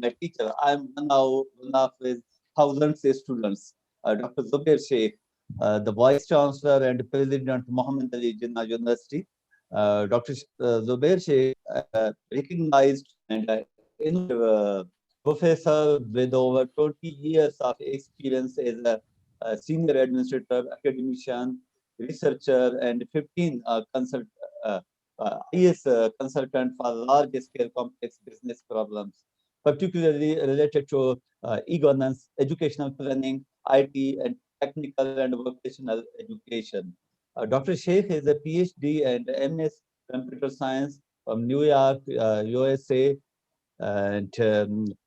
my teacher. I am one of his thousands of students. Dr. Zubair Shaikh, the Vice Chancellor and President محمد Ali Jinnah University. Dr. Zubair Shaikh, recognized and innovative professor with over 20 years of experience as a senior administrator, academician, researcher, and 15 IS consultant for large-scale complex business problems, particularly related to e-governance, educational planning, IT, and technical and vocational education. Dr. Shaikh is a PhD and MS Computer Science from New York, USA, and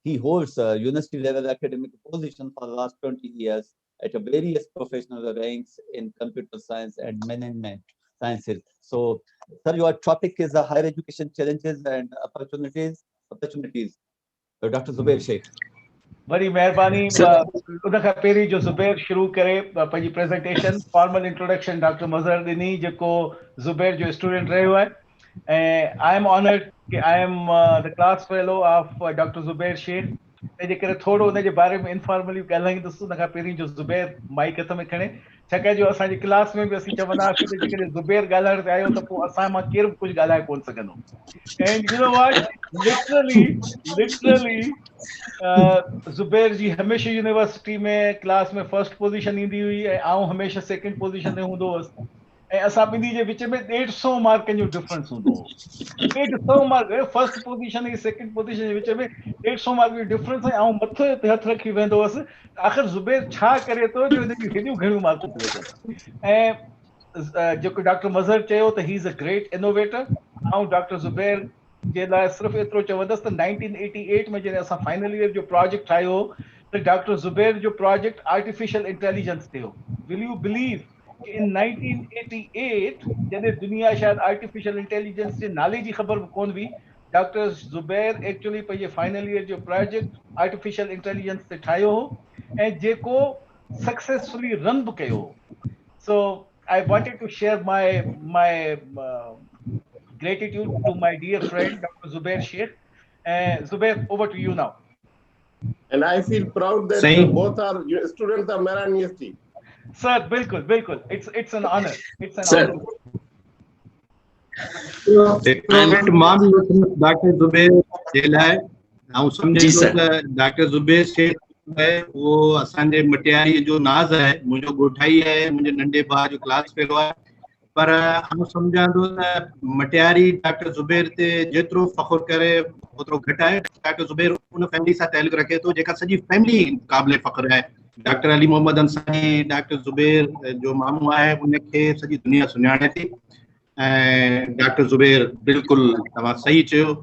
he holds a university-level academic position for the last 20 years at various professional ranks in computer science and management sciences. So, sir, your topic is higher education challenges and opportunities. So, Dr. Zubair Shaikh. Very मेहरबानी उन खां पहिरीं जो ज़ुबैर शुरू करे पंहिंजी presentation formal introduction doctor Mazhar ॾिनी जेको ज़ुबैर जो स्टूडेंट रहियो आहे ऐं आई एम ऑनर्ड कि I am the class fellow of doctor Zubair Sheikh तंहिंजे करे थोरो उनजे बारे में इंफॉर्मली ॻाल्हाईंदुसि उन खां पहिरीं जो ज़ुबैर माइक हथ में खणे छाकाणि जो असांजी क्लास में बि असीं चवंदा हुआसीं त जेकॾहिं ज़ुबैर ॻाल्हाइण ते आयो त पोइ असां मां केरु बि कुझु ॻाल्हाए कोन सघंदो and you know what literally Zubair ji हमेशह यूनिवर्सिटी में क्लास में फर्स्ट पोजीशन ईंदी हुई ऐं आउं हमेशह सेकंड पोजीशन ते हूंदो हुअसि ऐं असां ॿिन्ही जे विच में 150 मार्कनि जो डिफरेंस हूंदो हो 150 मार्क फर्स्ट पोजीशन ऐं सेकंड पोजीशन जे विच में 150 मार्क जो डिफरेंस ऐं आउं मथे ते हथ रखी वेंदो हुअसि आख़िर ज़ुबैर छा करे थो जो हिनजी हेॾियूं घणियूं मार्कूं थी अचनि ऐं जेको डॉक्टर मज़हर चयो त he is a great innovator आउं डॉक्टर ज़ुबैर जे लाइ सिर्फ़ु एतिरो चवंदुसि त 1988 में जॾहिं असां फाइनल ईयर जो प्रोजेक्ट ठाहियो हो त डॉक्टर ज़ुबैर जो प्रोजेक्ट आर्टिफिशियल इंटेलिजेंस ते हो विल यू बिलीव in 1988 जॾहिं दुनिया शायदि आर्टिफिशियल इंटेलिजेंस जे नाले जी ख़बर बि कोन हुई डॉक्टर ज़ुबैर एक्चुअली पंहिंजे फाइनल ईयर जो प्रोजेक्ट आर्टिफिशियल इंटेलिजेंस ते ठाहियो हो ऐं जेको सक्सेसफुली रन बि कयो हो so I wanted to share my gratitude to my dear friend Dr. Zubair Shaikh. Zubair, over to you now. And I feel proud that both are students of Mera University. Sir, bilkul. It's an honor. It's an honor. Comment mom Dr. Zubair Shaikh now समझे Dr. Zubair Shaikh है वो असांजे मटियारी जो नाज़ है मुंहिंजो ॻोठाई है मुंहिंजे नंढे भाउ जो क्लास फेलो है पर हम समझा त मटियारी डॉक्टर ज़ुबैर ते जेतिरो फ़ख्रु करे ओतिरो घटि आहे डॉक्टर ज़ुबैर उन फैमिली सां ताल्लुक़ रखे थो जेका सॼी फैमिली क़ाबिल फ़ख्रु आहे डॉक्टर अली मोहम्मद अंसारी डॉक्टर ज़ुबैर जो मामू आहे उनखे सॼी दुनिया सुञाणे थी ऐं डॉक्टर ज़ुबैर बिल्कुलु तव्हां सही चयो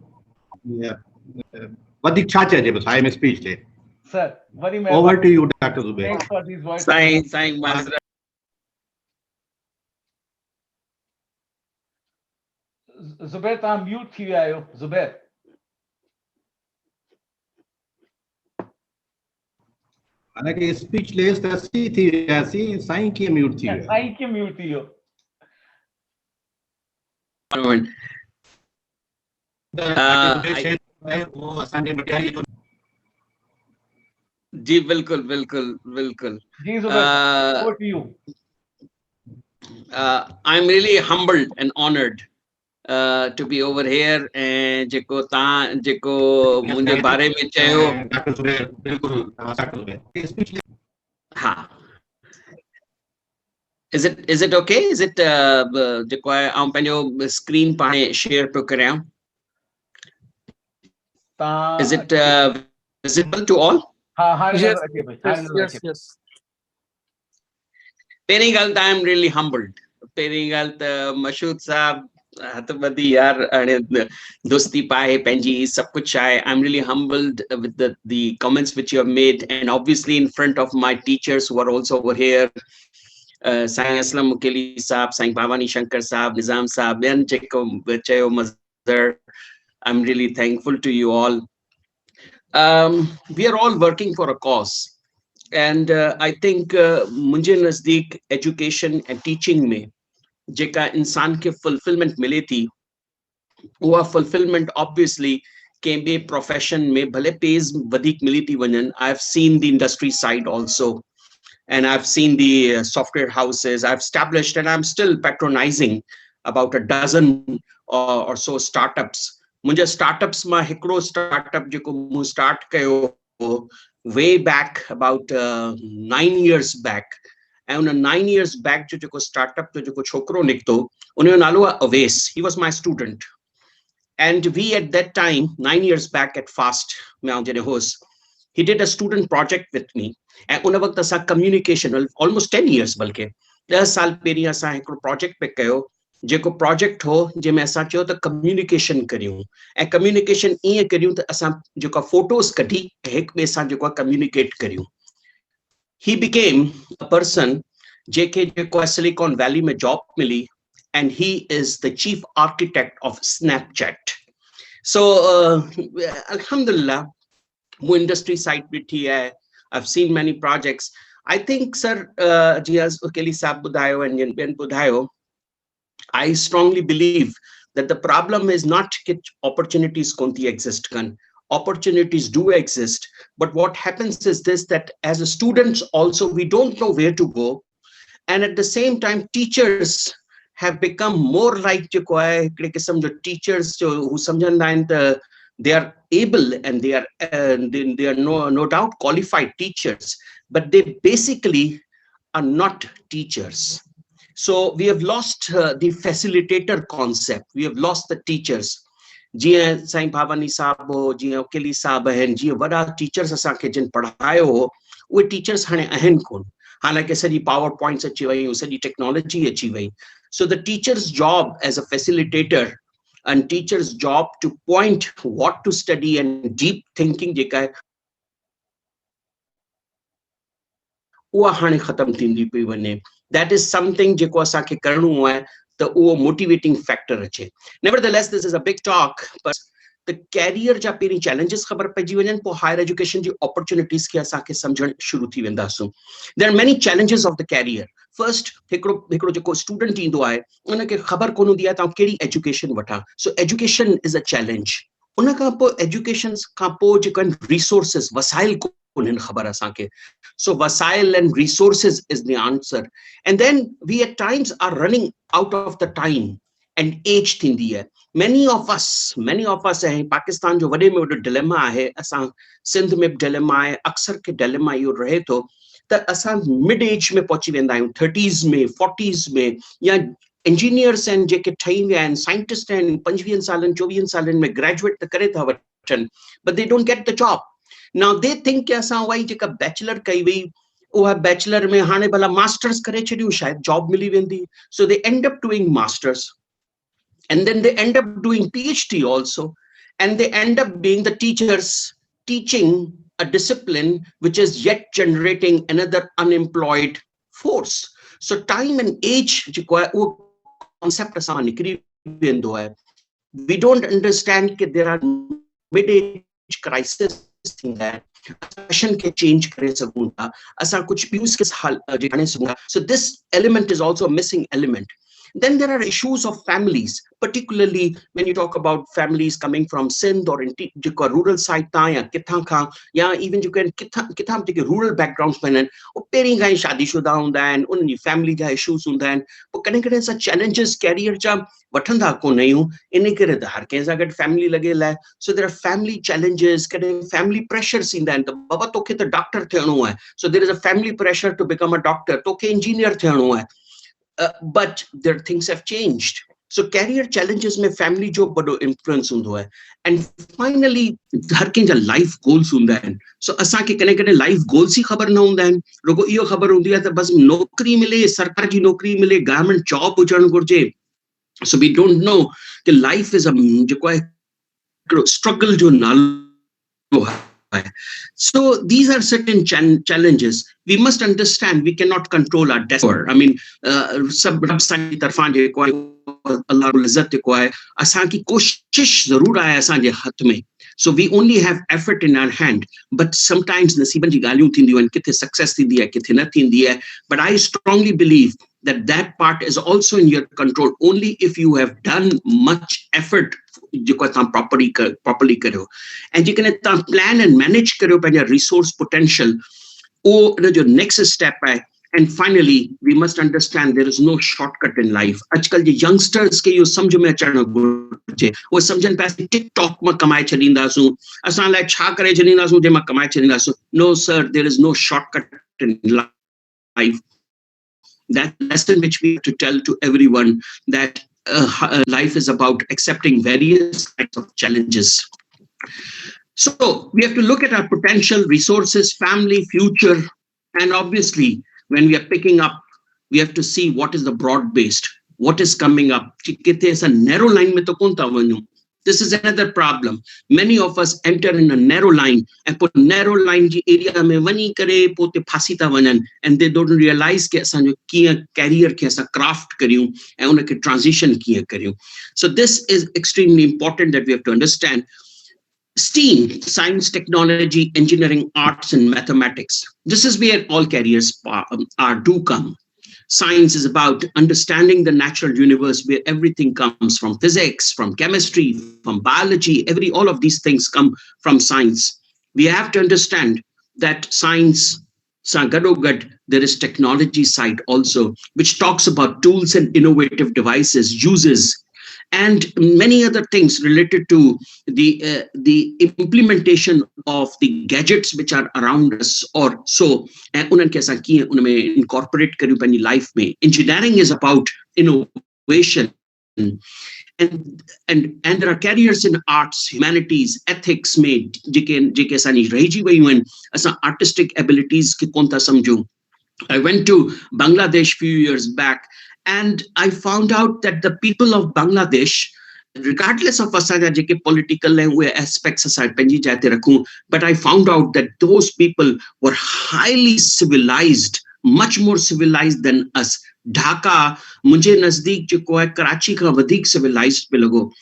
वधीक छा चइजे बसि हाई में स्पीच ते सर वरी मैं over to you doctor Zubair Sain Mazhar Zubair तव्हां म्यूट थी विया आहियो ज़ुबैर हालांकि स्पीचलेस त असीं थी वियासीं साईं कीअं म्यूट थी वियो साईं कीअं म्यूट थी वियो वो असांजे मटियारी जो जी बिल्कुल जी Zubair over to you I'm really humbled and honored to be over here and जेको तव्हां जेको मुंहिंजे बारे में चयो हा is it okay is it जेको आहे आउं पंहिंजो स्क्रीन पाणे शेयर पियो करियां is it visible to all yes पहिरीं ॻाल्हि त आई एम रियली हम्बल्ड पहिरीं ॻाल्हि त मशहूद साहब हथ ॿधी यार हाणे दोस्ती पाए पंहिंजी सभु कुझु आहे I am really humbled with the comments which you have made and obviously in front of my teachers who are also over here Sain Aslam Mukeli Sahab Sain भावानी शंकर साहब निज़ाम साहब ॿियनि जेको चयो मज़र I am really thankful to you all we are all working for a cause and I think मुंहिंजे नज़दीक education ऐं teaching में जेका इंसान खे फुलफिलमेंट मिले थी उहा फुलफिलमेंट ऑब्वियसली कंहिं ॿिए प्रोफेशन में भले पेज वधीक मिली थी वञनि. I have seen the industry side also and I've seen the software houses. I've established and I'm still patronizing about a dozen or so startups. Munja startups ma hikro startup jeko mu start kayo way back about 9 years back. And 9 years back jeko startup to jeko chokro nikto unyo nalo Wais. He was my student. And we at that time 9 years back at FAST he did a student project with me. And उन वक्त असां communication almost 10 years बल्कि 10 साल पहिरीं असां हिकिड़ो project पे कयो जेको प्रोजेक्ट हो जंहिंमें असां चयो त कम्युनिकेशन करियूं ऐं कम्युनिकेशन ईअं करियूं त असां जेका फोटोस कढी हिक ॿिए सां जेको कम्युनिकेट करियूं. He became a person जेके जेको आहे सिलिकॉन वैली में जॉब मिली and he is the chief architect of Snapchat. So alhamdulillah वो इंडस्ट्री साइड पे थी है. I've seen many projects. I think, sir, Jiaz Ukeli Saab Budhayo and Ben Budhayo, I strongly believe that the problem is not that opportunities konti exist kan. Opportunities do exist, but what happens is this, that as a students also we don't know where to go, and at the same time teachers have become more like teachers who samjhanda they are able and they are no doubt qualified teachers, but they basically are not teachers. So we have lost the facilitator concept. We have lost the teachers. जीअं साईं भावानी साहब हो, जीअं उकेली साहब आहिनि, जीअं वॾा teachers असांखे जिन पढ़ायो हो उहे टीचर्स हाणे आहिनि कोन. हालांकि सॼी पावर पॉइंट्स अची वयूं, सॼी टेक्नोलॉजी अची वई. So the teacher's job as a facilitator and teacher's job to point what to study and deep thinking jeka hai uha hane khatam thindi pi vane. That is something jeko asa ke karnu hai to uho motivating factor ache. Nevertheless, this is a big talk, but the career ja peri challenges khabar paiji vajan po higher education ji opportunities ke asa ke samjhan shuru thi venda su. There are many challenges of the career. First, hikro jeko student indo aaye unake khabar kono diya ta kedi education wata. So education is a challenge. Unaka po education ka po jeko resources wasail konen khabar asanke. So wasail and resources is the answer. And then we at times are running out of the time and age thindi hai. Many of us hai Pakistan jo vade mein dilemma hai, asan Sindh mein dilemma hai, aksar ke dilemma yo rahe to त असां mid age में पहुची वेंदा आहियूं, 30s में 40s में, या engineers आहिनि जेके ठही विया आहिनि, साइंटिस्ट आहिनि 25 सालनि 24 सालनि में ग्रेजुएट त करे था वठनि, but they don't get the job. Now they think कि असां उहा जेका बैचलर कई वई उहा बैचलर में हाणे भला मास्टर्स करे छॾियूं शायदि जॉब मिली वेंदी. So they end up doing masters and then they end up doing PhD also, and they end up being the teachers teaching a discipline which is yet generating another unemployed force. So time and age concept we don't understand that there are mid-age crisis in that fashion can change. So this element is also a missing element. Then there are issues of families, particularly when you talk about families coming from Sindh or in rural side ta ya kithan kha ya even you can kithan take rural backgrounds mein o peri ga shadi shuda hunda and unni family ja issues hunda and po kane kane sa challenges career ja wathanda ko nahi hu ine kare da har kain sa gat family lage la. So there are family challenges, kane family pressures in that baba toke to doctor thenu hai, so there is a family pressure to become a doctor, toke engineer thenu hai. But their things have changed. So career challenges mein family jo bado influence hundo hai. And finally har kinja life goals hunda hai. So asan ke kane life goals hi khabar na hunda hai, rogo iyo khabar hundi hai ta bas nokri mile, sarkar ji nokri mile, government job hujan gurje. So we don't know that life is a struggle jo nalo hai. So these are certain challenges. We must understand we cannot control our destiny. I mean, sab rab sangi tarfan je koi Allah ul izzat ko hai, asan ki koshish zarur hai asan je hath mein. So we only have effort in our hand, but sometimes nasiban ji galiyon thindi and kithe success thindi hai kithe na thindi hai. But I strongly believe that part is also in your control only if you have done much effort जेको तव्हां properly करियो ऐं जेकॾहिं तव्हां plan and manage करियो पंहिंजा resource potential उहो इन जो next step आहे. And finally, we must understand there is no shortcut in life. आजकल जे youngsters खे इहो सम्झ में अचणु घुरिजे. उहे सम्झनि पिया TikTok मां कमाए छॾींदासूं, असां लाइ छा करे छॾींदासूं जंहिं मां कमाए छॾींदासूं. No sir, there is no shortcut in life. That lesson which we have to tell to everyone, that life is about accepting various kinds of challenges. So we have to look at our potential, resources, family, future, and obviously when we are picking up, we have to see what is the broad-based, what is coming up. It's a narrow line. This is another problem. Many of us enter in a narrow line and put narrow line area mein vani kare pote phasi ta vanan, and they don't realize ke asan jo kiya career ke asa craft karyu and unake transition kiya karyu. So this is extremely important that we have to understand. STEAM, science, technology, engineering, arts, and mathematics. This is where all careers do come. Science is about understanding the natural universe, where everything comes from physics, from chemistry, from biology. All of these things come from science. We have to understand that science, there is technology side also, which talks about tools and innovative devices, uses, and many other things related to the implementation of the gadgets which are around us or so, and unan ke asa kiye unme incorporate karyu pani life mein. Engineering is about innovation, and there are careers in arts, humanities, ethics mein jeke asani rahiji wayu asa artistic abilities ki konta samjhu. I went to Bangladesh few years back, and I found out that the people of Bangladesh, regardless of asaga jeke political aspects aside penji jate rakhu, but I found out that those people were highly civilized, much more civilized than us. Dhaka mujhe nazdeek jeko hai Karachi ka vadhik civilized pe lago.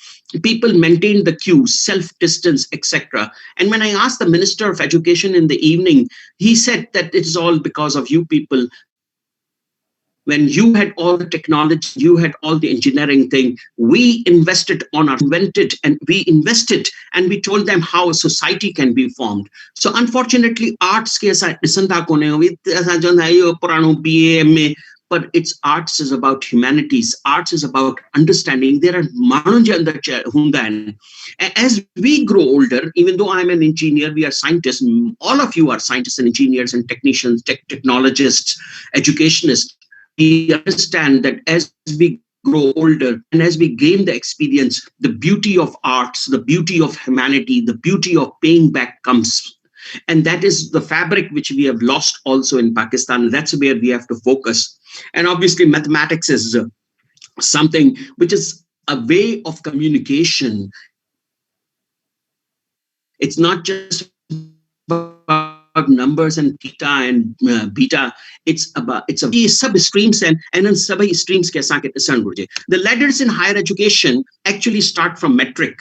People maintained the queues, self-distance, etc. And when I asked the Minister of Education in the evening, he said that it is all because of you people. When you had all the technology, you had all the engineering thing, we invested and we told them how a society can be formed. So unfortunately, arts ke asa isanda kone BA, but it's arts is about humanities. Arts is about understanding. There are manunja. As we grow older, even though I'm an engineer, we are scientists. All of you are scientists and engineers and technicians, technologists, educationists. We understand that as we grow older and as we gain the experience, the beauty of arts, the beauty of humanity, the beauty of paying back comes. And that is the fabric which we have lost also in Pakistan. That's where we have to focus. And obviously mathematics is something which is a way of communication. It's not just about numbers and theta and beta. It's a sub streams and then sub streams ke sa ke isan gurje. The ladders in higher education actually start from metric.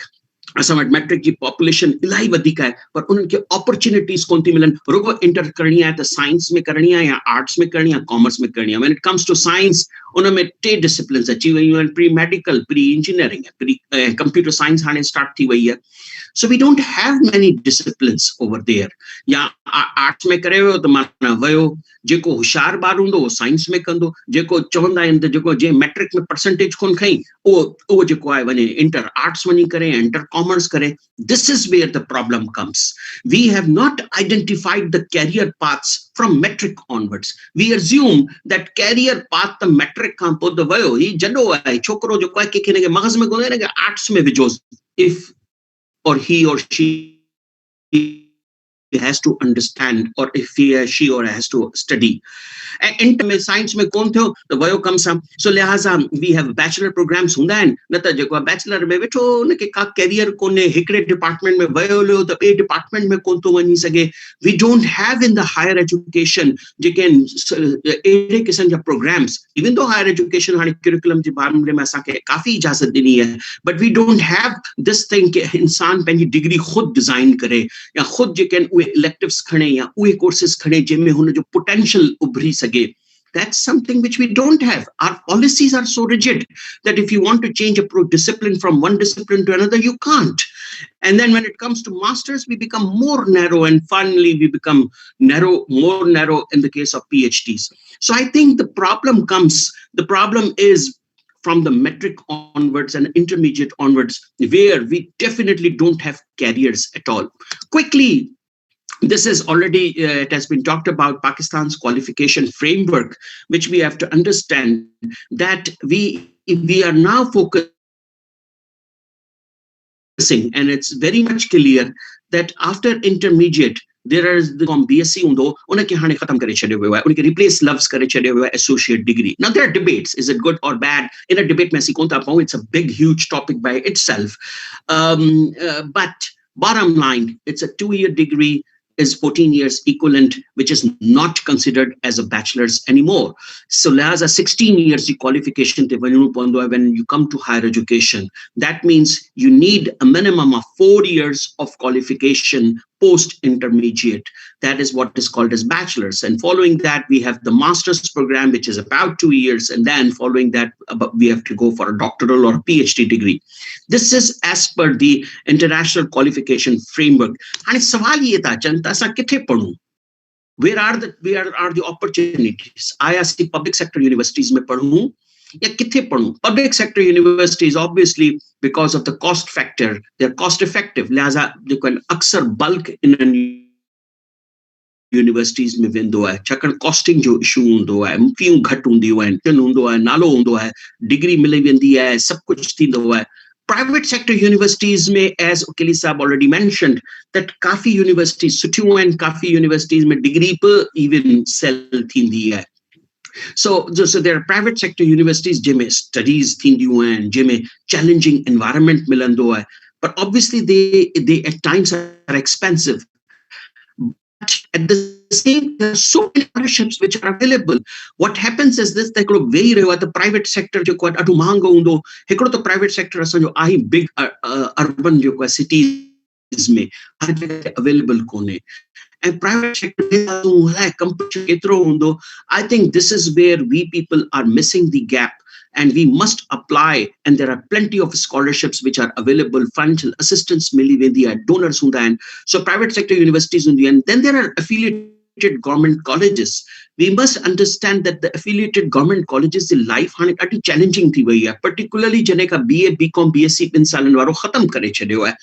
असां वटि matric जी population इलाही वधीक आहे, पर उन्हनि खे opportunities कोन थी मिलनि. रुगो इंटर करणी आहे त साइंस में करणी आहे या आर्ट्स में करणी आहे, कॉमर्स में करणी आहे. When it comes to science, उन में 3 डिसिप्लिन्स अची वयूं आहिनि, pre medical, pre engineering, pre computer science हाणे स्टार्ट थी वई आहे. So we don't have many disciplines over there. या आर्ट्स में करे वियो त माना वियो, जेको होशियार ॿार हूंदो उहो साइंस में कंदो, जेको चवंदा आहिनि त जेको जंहिं मैट्रिक में परसेंटेज कोन खई उहो जेको आहे वञे इंटर आर्ट्स वञी करे, इंटर कॉमर्स करे. This is where the problem comes. We have not identified the career paths from metric onwards. We assume that career path the metric खां पोइ त वियो ही जॾो आहे छोकिरो जेको आहे कंहिंखे मग़ज़ में कोन्हे न आर्ट्स में विझोसि, if or he or she has to understand, or if she or has to study. And in science में कोन थियो त वयो कम सां. So लिहाज़ा we have bachelor programs हूंदा आहिनि, न त जेको आहे बैचलर में वेठो उनखे का कैरियर कोन्हे, हिकिड़े डिपार्टमेंट में वियो हलियो त ॿिए डिपार्टमेंट में कोन थो वञी सघे. We don't have in the higher education जेके अहिड़े क़िस्म जा programmes, even though higher education हाणे करिकुलम जे बारे में असांखे काफ़ी इजाज़त ॾिनी आहे, but we don't have this thing कि इंसान पंहिंजी डिग्री ख़ुदि डिज़ाइन करे या ख़ुदि जेके आहिनि उहे इलेक्टिव्स खणे या उहे कोर्सेस खणे जंहिंमें हुनजो पोटेंशियल उभरी सघे. That's something which we don't have. Our policies are so rigid that if you want to change a discipline from one discipline to another, you can't. And then when it comes to masters, we become more narrow, and finally we become more narrow in the case of PhDs. So I think the problem is from the metric onwards and intermediate onwards, where we definitely don't have careers at all. Quickly, this is already, it has been talked about, Pakistan's qualification framework, which we have to understand that we are now focusing, and it's very much clear that after intermediate, there is the BSc undo, unake hane khatam kare chade hue hai, unake replace loves kare chade hue hai associate degree. Now there are debates, is it good or bad? In a debate mein konta pau, it's a big, huge topic by itself. But bottom line, it's a 2-year degree, is 14 years equivalent, which is not considered as a bachelor's anymore. So as a 16 years qualification when you come to higher education, that means you need a minimum of 4 years of qualification post-intermediate. That is what is called as bachelor's. And following that, we have the master's program, which is about 2 years. And then following that, we have to go for a doctoral or a PhD degree. This is as per the international qualification framework. And it's where are the opportunities? I ask the public sector universities mein padhu ya kithe padhu. Public sector universities, obviously, because of the cost factor, they're cost effective. Lihaza they can aksar bulk in universities में वेंदो है, छाकाणि costing जो issue हूंदो आहे, फीयूं घटि हूंदियूं आहिनि, हूंदो आहे, नालो हूंदो आहे, डिग्री मिली वेंदी आहे, सब कुछ थींदो आहे. Private sector universities में, as Ukeli Saab already mentioned, that काफी universities सुठियूं आहिनि, काफी universities में डिग्री पर even sell थींदी है. So there are private sector universities जिनमें studies थींदियूं आहिनि, जिनमें challenging environment मिलंदो आहे, but obviously they at times are expensive. At the same, there are so many scholarships which are available. What happens is this: that very rare the private sector जो कोई ado महंगो हूंदो, हिकिड़ो तो private sector असांजो आहे big urban जो कोई cities में हर जगह available कोने. And private sector competition केतिरो हूंदो. I think this is where we people are missing the gap. And we must apply, and there are plenty of scholarships which are available, financial assistance, donors, so private sector universities, and then there are affiliated government colleges. We must understand that the affiliated government colleges in life are challenging, particularly Janeka BA, BCom, BSc, khatam kare chadyo hai.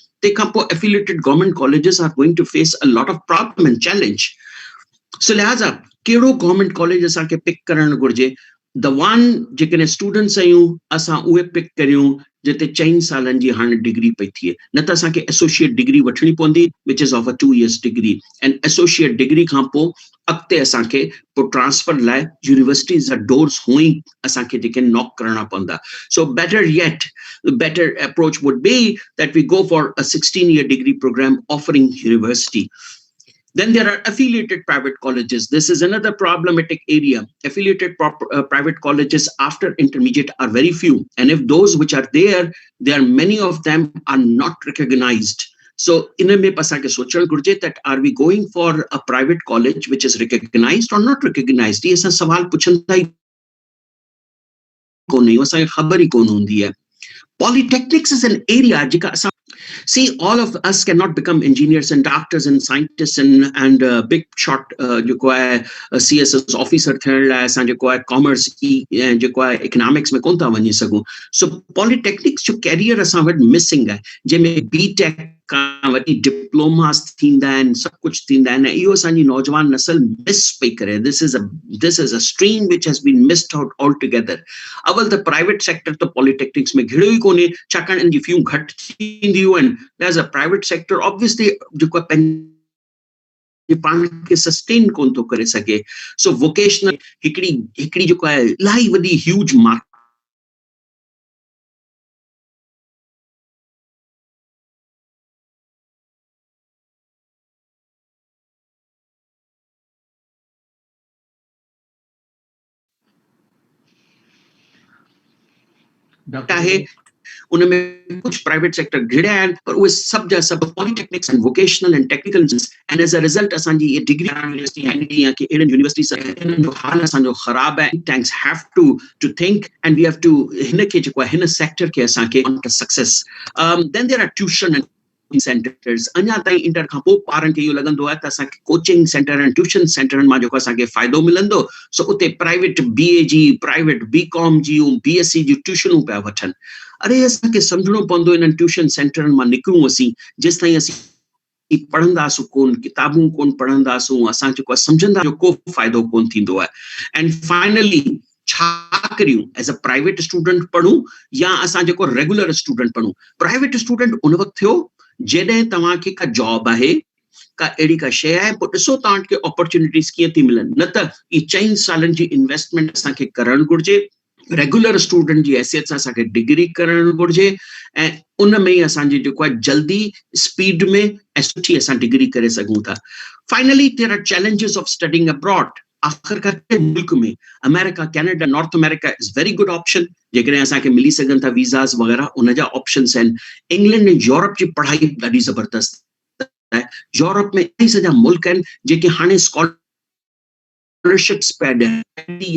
Affiliated government colleges are going to face a lot of problem and challenge. So lihaza, kehdo government colleges are pick karan gurje. The one जेकॾहिं students आहियूं असां उहे pick करियूं जिते 4 सालनि जी हाणे degree पई थिए, न त असांखे एसोसिएट डिग्री वठणी पवंदी, which is of a 2 years degree, and associate degree खां पोइ अॻिते असांखे पोइ ट्रांसफर लाइ यूनिवर्सिटीज़ जा डोर्स हुअं ई असांखे जेके नॉक करणा पवंदा. So better yet, the better approach would be that we go for a 16-year degree program offering university. Then there are affiliated private colleges. This is another problematic area. Affiliated private colleges after intermediate are very few. And if those which are there many of them are not recognized. So in a me pasake sochal gurje that are we going for a private college which is recognized or not recognized? Ye sa sawal puchanda hi ko nahi, asae khabar hi kon hundi hai. Polytechnics is an area jika see, all of us cannot become engineers and doctors and scientists and big shot CSS officer commerce economics mein konta vani sagu. So polytechnics jo career asan wad missing hai, jeme BTech diplomas thinda and sab kuch thinda and iyo asanji nojwan nasal miss pay kare. This is a stream which has been missed out altogether. Aval the private sector to polytechnics mein ghidoi kone chakan and few ghat thindi and there's a private sector obviously sustain kon to kare sake. So vocational hikdi jo hai lai wadi huge market. उनमें कुछ private sector घिड़िया आहिनि पर उहे सभु जा सभु polytechnics and vocational and technical and as a result असांजी ये डिग्री यूनिवर्सिटी एनडी या कि अहिड़ियुनि यूनिवर्सिटी सां जो हाल असांजो ख़राबु आहे. Thanks have to think and we have to हिन खे जेको आहे हिन सेक्टर खे असांखे success. Then there are tuition and centres. अञा ताईं इंटर खां पोइ ॿारनि खे इहो लॻंदो आहे त असांखे कोचिंग सेंटर ऐं ट्यूशन सेंटरनि मां जेको असांखे फ़ाइदो मिलंदो सो उते प्राइवेट BA जी प्राइवेट BCom जी BSc जी ट्यूशनूं पिया वठनि. अरे असांखे सम्झणो पवंदो इन्हनि ट्यूशन सेंटरनि मां निकिरूं असीं जेसि ताईं असीं पढ़ंदासूं कोन, किताबूं कोन पढ़ंदासूं, असां जेको आहे सम्झंदा जो को फ़ाइदो कोन थींदो आहे. एंड फाइनली छा करियूं? एज़ अ प्राइवेट स्टूडेंट पढ़ूं या असां जेको रेगुलर स्टूडेंट पढ़ूं? प्राइवेट स्टूडेंट उन वक़्तु थियो जॾहिं तव्हांखे का जॉब आहे, का अहिड़ी का शइ आहे, पोइ ॾिसो तव्हांखे अपॉर्चुनिटीज़ कीअं थी मिलनि. न त ई 4 सालनि जी इन्वेस्टमेंट असांखे करणु घुरिजे. रेगुलर स्टूडेंट जी हैसियत सां असांखे डिग्री करणु घुरिजे ऐं उन में ई असांजी जेको आहे जल्दी स्पीड में ऐं सुठी असां डिग्री करे सघूं था. Finally there are challenges of studying abroad. आख़िरकार मुल्क में America, Canada, North America is very good option. जेकॾहिं असांखे मिली सघनि था वीज़ास वग़ैरह उन जा ऑप्शन्स आहिनि. इंग्लैंड ऐं यूरोप जी पढ़ाई ॾाढी ज़बरदस्त आहे. यूरोप में अहिड़ी सॼा मुल्क आहिनि जेके हाणे स्कॉलरशिप्स पिया ॾियनि.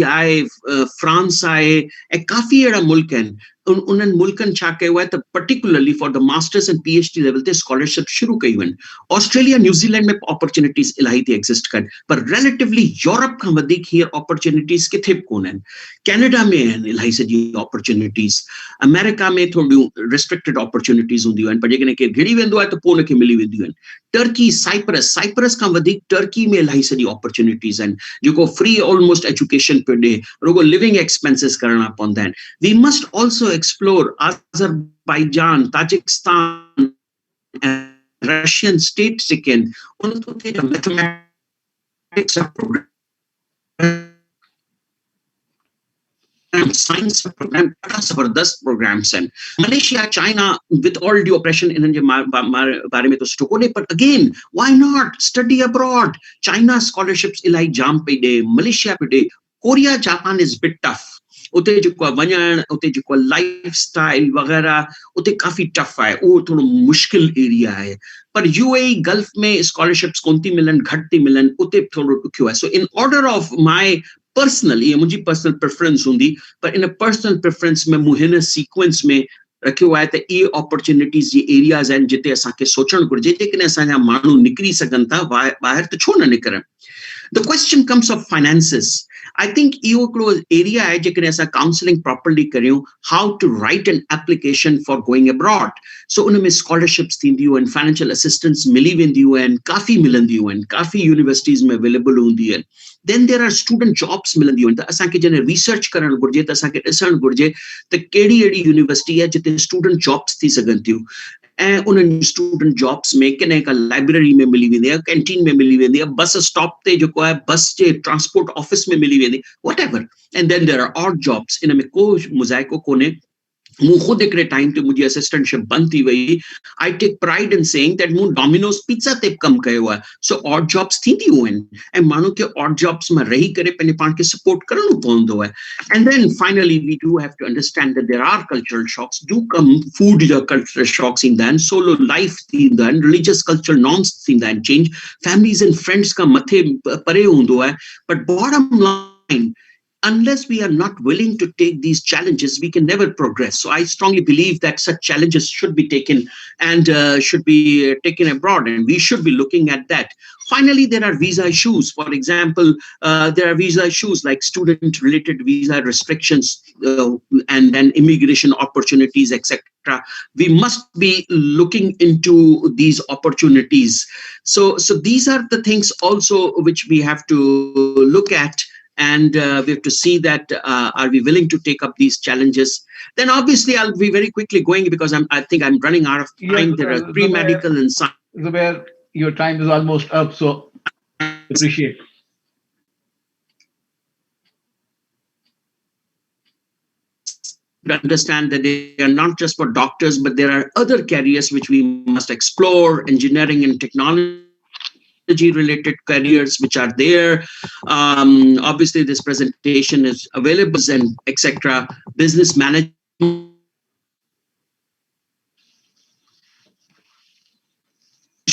आहे फ्रांस आहे ऐं काफ़ी अहिड़ा मुल्क आहिनि. उन्हनि मुल्कनि छा कयो आहे त particularly for the masters and PhD level ते स्कॉलरशिप शुरू कयूं आहिनि. ऑस्ट्रेलिया, न्यूज़ीलैंड में अपॉर्चुनिटीज़ इलाही थी एग्ज़िस्ट कनि पर रिलेटिवली यूरोप खां वधीक हीअ अपॉर्चुनिटीज़ किथे बि कोन आहिनि. कैनेडा में आहिनि इलाही सॼी अपॉर्चुनिटीज़. अमेरिका में थोरियूं रिस्ट्रिक्टेड अपॉर्चुनिटीज़ हूंदियूं आहिनि पर जेकॾहिं केरु घिड़ी वेंदो आहे त पोइ उनखे मिली वेंदियूं आहिनि. टर्की, साइप्रस खां वधीक टर्की में इलाही सॼी अपॉर्चुनिटीज़ आहिनि जेको फ्री ऑलमोस्ट एजुकेशन पियो ॾिए. रुगो लिविंग एक्सपेंसिस करणा पवंदा आहिनि. We must also explore Azerbaijan, Tajikistan, and Russian state chicken. उनके mathematics program, science program, ज़बरदस्त programs हैं. Malaysia, China, with all due oppression इनके बारे में तो स्टोकोने पर again, why not study abroad? China scholarships इलाही जाम पे दे, Malaysia पे दे. Korea, Japan is bit tough. उते जेको आहे वञणु, उते जेको लाइफ स्टाइल वग़ैरह उते काफ़ी टफ आहे. उहो थोरो मुश्किल एरिया आहे. पर UAE गल्फ में स्कॉलरशिप्स कोन थी मिलनि, घटि थी मिलनि, उते थोरो ॾुखियो आहे. So in order of my personal, इहा मुंहिंजी पर्सनल प्रेफरेंस हूंदी पर इन पर्सनल प्रेफरेंस में मूं हिन सीक्वेंस में रखियो आहे त इहे अपॉर्चुनिटीज़ जी एरियाज़ आहिनि जिते असांखे सोचणु घुरिजे. जेकॾहिं असांजा माण्हू निकिरी सघनि था ॿाहिरि त छो न निकिरनि. The question comes of finances. I think इहो हिकिड़ो एरिया आहे जेकॾहिं असां काउंसलिंग प्रॉपरली करियूं, how to write an application for going abroad. So उन में स्कॉलरशिप्स थींदियूं आहिनि, फाइनेंशियल असिस्टेंस मिली वेंदियूं आहिनि, काफ़ी मिलंदियूं आहिनि, काफ़ी यूनिवर्सिटीज़ में अवेलेबल हूंदियूं आहिनि. Then there are student jobs मिलंदियूं आहिनि. त असांखे जॾहिं रिसर्च करणु घुरिजे त असांखे ॾिसणु घुरिजे त कहिड़ी अहिड़ी यूनिवर्सिटी आहे जिते स्टूडेंट जॉब्स थी सघनि थियूं ऐं उन्हनि स्टूडेंट जॉब्स में कॾहिं का लाइब्रेरी में मिली वेंदी आहे, कैंटीन में मिली वेंदी आहे, बस स्टॉप ते जेको आहे बस जे ट्रांसपोर्ट ऑफिस में मिली वेंदी, whatever. And then there are odd jobs. इन में को मुज़ाइको कोन्हे. मूं ख़ुदि हिकिड़े टाइम ते मुंहिंजी असिस्टेंटशिप बंदि थी वई. I take pride in saying that मूं डोमिनोस पिज़्ज़ा ते कमु कयो आहे. सो ऑड जॉब्स थींदियूं आहिनि ऐं माण्हू खे ऑड जॉब्स में रही करे पंहिंजे पाण खे सपोर्ट करणो पवंदो आहे. And then finally we do have to understand that there are cultural shocks do come. Food जा कल्चरल शॉक्स ईंदा आहिनि, सोलो लाइफ थींदा आहिनि, रिलीजियस कल्चरल नॉर्म्स थींदा आहिनि चेंज, फैमिलीज़ एंड फ्रेंड्स खां मथे परे हूंदो आहे. But bottom line, unless we are not willing to take these challenges, we can never progress. So I strongly believe that such challenges should be taken and should be taken abroad, and we should be looking at that. Finally, there are visa issues. For example, there are visa issues like student-related visa restrictions and then immigration opportunities, etc. We must be looking into these opportunities. So these are the things also which we have to look at. And we have to see that are we willing to take up these challenges? Then obviously I'll be very quickly going because I think I'm running out of time. Yes, there are pre-medical and science. Zubair, your time is almost up, so appreciate. To understand that they are not just for doctors, but there are other careers which we must explore, engineering and technology related careers which are there. Obviously this presentation is available and etc. Business management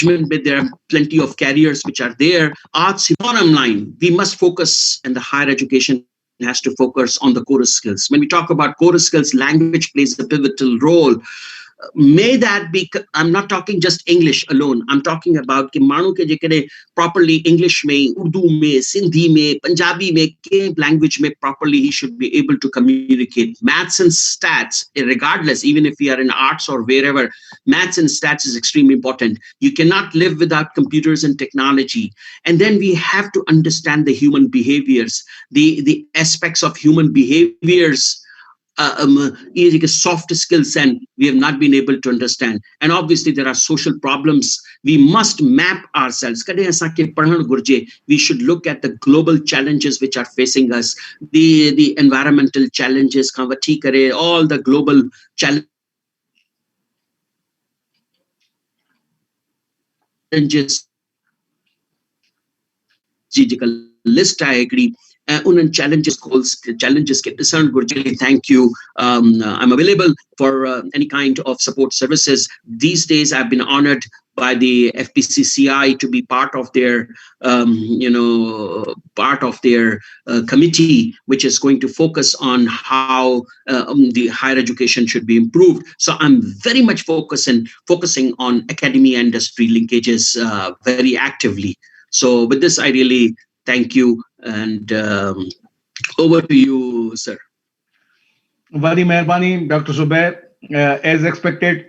management, there are plenty of careers which are there. Arts, bottom line, we must focus, and the higher education has to focus on the core skills. When we talk about core skills, language plays a pivotal role. May that be, I'm not talking just English alone. I'm talking about कि माण्हू के जेकॾहिं properly English में, Urdu में, Sindhi में, Punjabi में, के language में properly he should be able to communicate. Maths and stats, regardless, even if we are in arts or wherever, maths and stats is extremely important. You cannot live without computers and technology. And then we have to understand the human behaviors, the aspects of human behaviors, soft skills, and we have not been able to understand. And obviously there are social problems. We must map ourselves. We should look at the global challenges which are facing us, the environmental challenges, all the global challenges list I agree. Challenges get discerned. Gurjali, thank you. I'm available for any kind of support services. These days, I've been honored by the FPCCI to be part of their, committee, which is going to focus on how the higher education should be improved. So I'm very much focusing on academia industry linkages very actively. So with this, I really thank you, and over to you, sir. Very meherbani, Dr. Zubair. As expected,